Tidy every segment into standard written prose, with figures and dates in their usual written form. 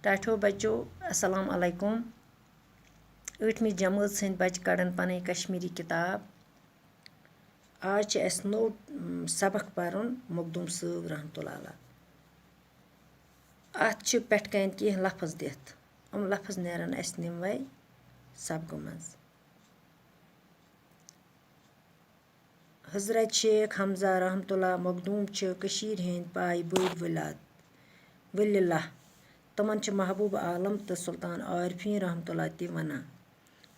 टाठो बच्चो अस्सलाम अलैकुम। 8वीं जमात सन्द बच्चे कड़न पन कश्मीरी किताब। आज नो सबक पर्न मखदूम साहब रहमतुल्लाह अलैह। अत पेट कन कह लफ्ज दिथ लफ्ज नेरन अस निमवे सबक मज। हजरत शेख हमजा रहमतुल्लाह मखदूम कशीर हंद पाय बड़ वलिल्लाह। तमन महबूब आलम तो सुल्तान आरिफीन रहमतुल्लाह ति वना।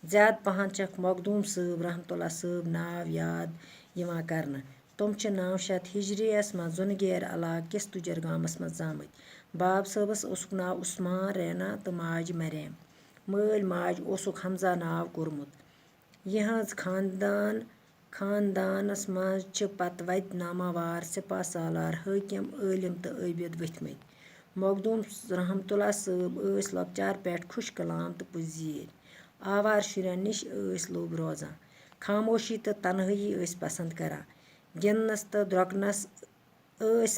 ज़्यादा पहन मखदूम साहब रहमतुल्लाह साहब नाव याद यिवान करना। तुम 900 हिजरियस मज जुनगेर इलाक़ किस तुजर गामस मज जामत। बाब साहबस उसक नाव उस्मान रैना तो माज मरियम। मल माज उसक हमजा नाव कोरमुत। यहज खानदानस मज पत वत नामावार सिपा सालार हाकिम आलिम तो आबिद वथमत। मखदूम रहमतुल्लाह साहब लॉकचार पे खुश कलाम तो पुजीर। आवार शुरन निश लोब रोजान। खामोशी तो तनहाई पसंद करान। गिनस तो द्रोकनस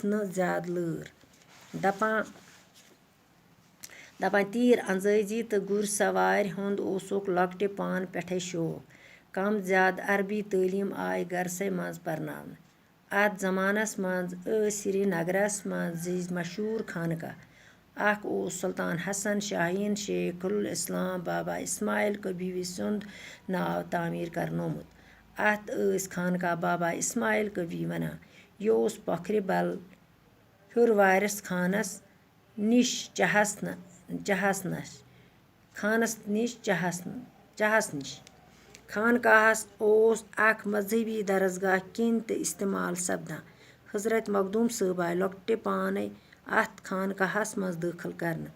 न ज्यादा लर। दपान तीर अंदाजी तो गुर सवार हुंद लकटे पान पे शौक। कम ज्यादा अरबी तालीम आय गरसे मज परनावन। अत जमानस मज श्रीनगरस मज मशहूर खानका सुल्तान हसन शाहीन शेखुल इस्लाम बाबा इस्माइल कबीवी सुंद नाव तामीर करनोमुत। अत खानका बाबा इस्माइल कबी वना। यह पोखर बल हुर वारिस खानस निश चहस निश। खानकाहस अख मजहबी दरसगाह किन तो इस्तेमाल सपदान। हजरत मखदूम साहब आय लॉकटे पान अत खानकाहस मज दाखिल करना।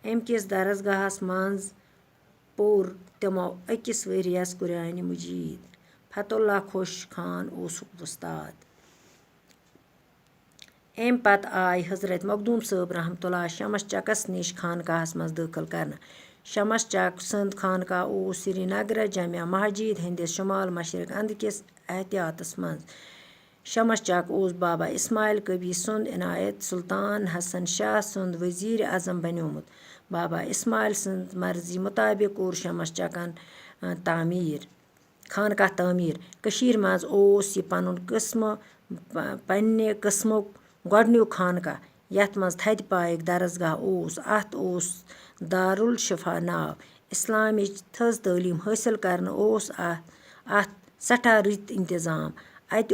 अमकिस दरसगाहस मज पोर तमो अकिस वरियस कुरान मजीद। फतुल्लाह खुश खान उस्ताद। अम पत आय हजरत मखदूम साहब रहमतुल्लाह शमस चकस निश खानकाहस मज दाखिल करना। शमस चक संद खानका श्रीनगर जमिया मस्जिद हंदिस शुमाल मशरक अंदकिस एहतियातस मज। शमस चक बाबा इस्माइल कबी सुंद इनायत सुल्तान हसन शाह सुंद वजीर आजम बनियोमुत। बाबा इस्माइल संद मर्जी मुताबिक कोर शमस चकन खानका तामीर। कशीर मज यह पन्ने किस्मुक गोडन्युक खानका यथ मज थद पायक दरसगाह अत दारुल शिफा नाव। इस्लामिच थज तालीम हासिल करन अत सठा रत इंतजाम। अत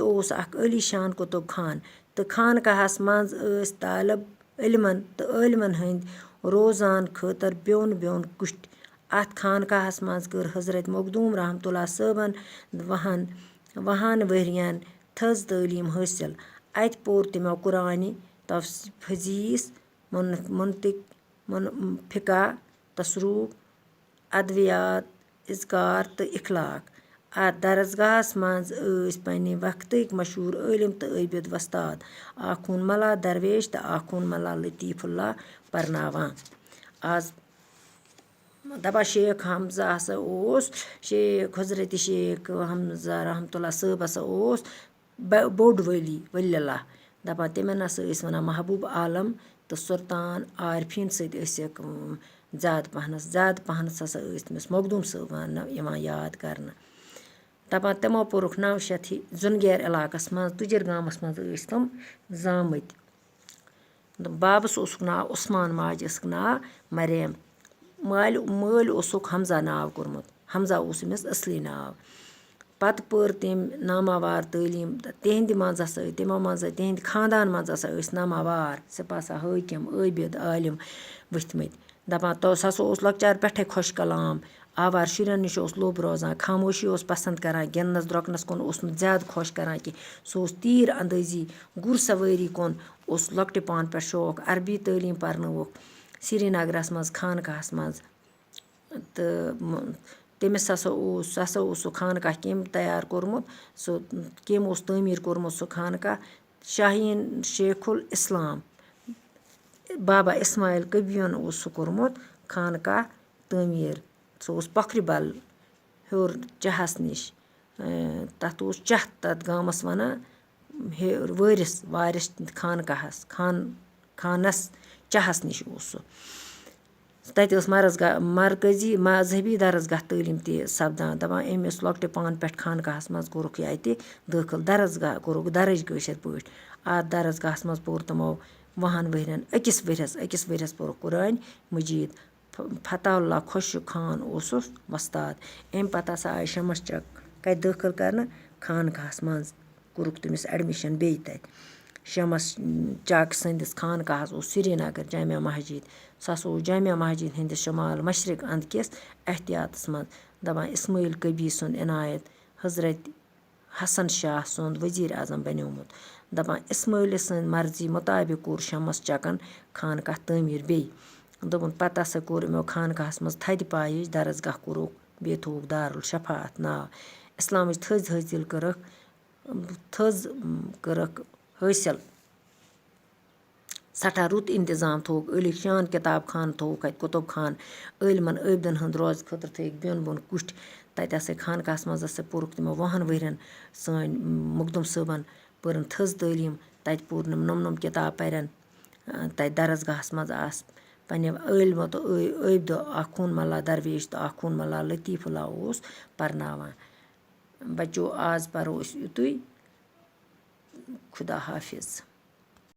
अली शान कुतुब खान तो खानकाहस मज तालब इल्मन तो आलिमन हंद रोजान खतर ब्योन ब्योन कुट। अत खानकाहस मज कर हजरत मखदूम रहमतुल्लाह साहबन 20 वरियन थज तालीम हासिल। अत पोर तमो कुरान हदीस फिका तसरूफ अद्वियात इज़कार तो इखलाक। अत दरसगाहस मज पन्ने वक्तक मशहूर आलिम तो आबिद वस्ताद मल्ला दरवेश तो मल्ला लतीफ़ुल्लाह परनावान। आज दपा शेख हमजा हसा हजरत शेख हमजा रहमतुल्लाह साहब हसा बोड़ वलिल्लाह। दपान तमन हसा वनान महबूब आलम तो सुल्तान आरिफीन सक ज़्यादा पहनस हसा तमिस मखदूम साहब याद करना। दपान तमो पोरुख 900 जुनगेर इलाकस मज तुजर गामस मज तम जामत। बाबस नाव उस्मान माज नाव मरियम। मल हमजा नाव कोरमुत। हमजा अमिस असली नाव। पत पर तम नामावार तालीम तिहंद मज तमो मज तिहंद खानदान मज नामावार सिपा हाकिम आबिद आलिम वथमत। दपान सह लॉकचार पे खुश कलाम। आवार शुरन निश लोब रोजान। खामोशी पसंद करान। गिनस द्रोकनस कुन ज्यादा खुश करान कि सह तीर अंदाजी गुर सवारी कुन लॉकटे पान पे शौक। अरबी तालीम परनोक श्रीनगरस मज खानकाहस मज तो तमिस सह खानका कम तैयार कोरमुत कम तामीर कोरमुत सह खानका शाहीन शेखुल इस्लाम बाबा इस्माइल कबीन सह कोरमुत खानका तामीर। सह पोखर बल हुर चहस निश तथ चह तथ गामस वनान वारिस खानकाहस खानस चहस निश सह। تَتہِ ٲس مرکٔزی مذہبی درسگاہ تعلیٖم تہِ سپدان دَپان أمِس لۄکٹہِ پانہٕ پٮ۪ٹھ خانقاہَس منٛز کوٚرُکھ یہِ اَتہِ دٲخٕل درسگاہ کوٚرُکھ درٕج کٲشِر پٲٹھۍ اَتھ درسگاہَس منٛز پوٚر تِمو 2 ؤرِیَن أکِس ؤرِیَس پوٚرُکھ قرآنِ مجیٖد فتح اللہ خۄشک خان اوسُس وۄستاد اَمہِ پَتہٕ ہسا آیہِ شمس چک کَتہِ دٲخٕل کَرنہٕ خانقاہَس منٛز کوٚرُکھ تٔمِس اٮ۪ڈمِشَن بیٚیہِ تَتہِ شمس چک سٕنٛدِس خانقاہَس اوس سرینگر جامع مسجد سُہ ہسا اوس جامع مسجد ہِنٛدِس شمال مشرق اَندکِس احتیاطَس منٛز دَپان اِسماعیل کبی سُنٛد عنایت حضرت حسن شاہ سُنٛد ؤزیٖرِ اعظم بنیومُت دَپان اِسماعیلہِ سٕنٛدۍ مرضی مُطابق کوٚر شمس چکن خانقاہ تعمیٖر بیٚیہِ دوٚپُن پتہٕ ہسا کوٚر یِمو خانقاہَس منٛز تھدِ پایِچ درسگاہ کوٚرُکھ بیٚیہِ تھووُکھ دارالشفا اَتھ ناو اِسلامٕچ تھٔز حٲصِل کٔرٕکھ حٲصِل سٮ۪ٹھاہ رُت اِنتظام تھوٚوُکھ عٲلیٖق شان کِتاب خانہٕ تھوٚوُکھ اَتہِ کُتُب خان عٲلمَن عٲبدَن ہُنٛد روزٕ خٲطرٕ تھٲیِکھ بیوٚن بۄن کُٹھۍ تَتہِ ہسا خانقاہَس منٛز ہسا پوٚرُکھ تِمو 2 ؤرِیَن سٲنۍ مخدوٗم صٲبَن پٔرٕن تھٔز تعلیٖم تَتہِ پوٚر نۄم کِتاب پَرٮ۪ن تَتہِ درسگاہَس منٛز آسہٕ پنٛنہِ عٲلمو تہٕ عٲبدو اَکھ خوٗن مَلا درویش تہٕ اَکھ خوٗن مَلا لطیٖف اللہ اوس پَرناوان بَچو آز پَرو أسۍ یُتُے خُدا حافِظ